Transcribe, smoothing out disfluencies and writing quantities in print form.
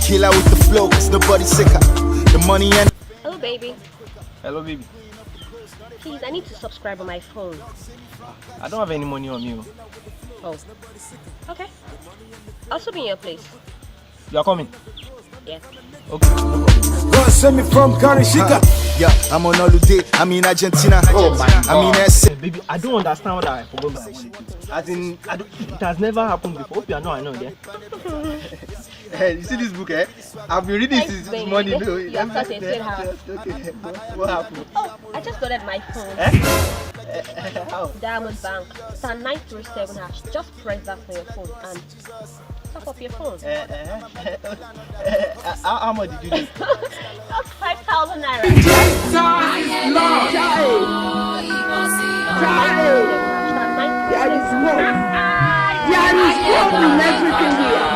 Killer with the flow, cause nobody's sicker. The money and... Hello, baby. Hello, baby. Please, I need to subscribe on my phone. I don't have any money on you. Oh. Okay. I'll still be in your place. You are coming? Yeah. Okay. God send me from Karishika. Yeah, I'm on holiday. I'm in Argentina. Oh my God. I'm in S. Baby, I don't understand what I forgot my money. As in, it has never happened before. Hope you are not, yeah? Hey, you see this book, eh? I've been reading Thanks, since baby. morning. You have such a sweet heart. Okay. What happened? Oh, I just got at my phone. How? Diamond Bank. Star 937 hash. Just press that for your phone and top up your phone. How much did you do? That's 5,000 naira. There is hope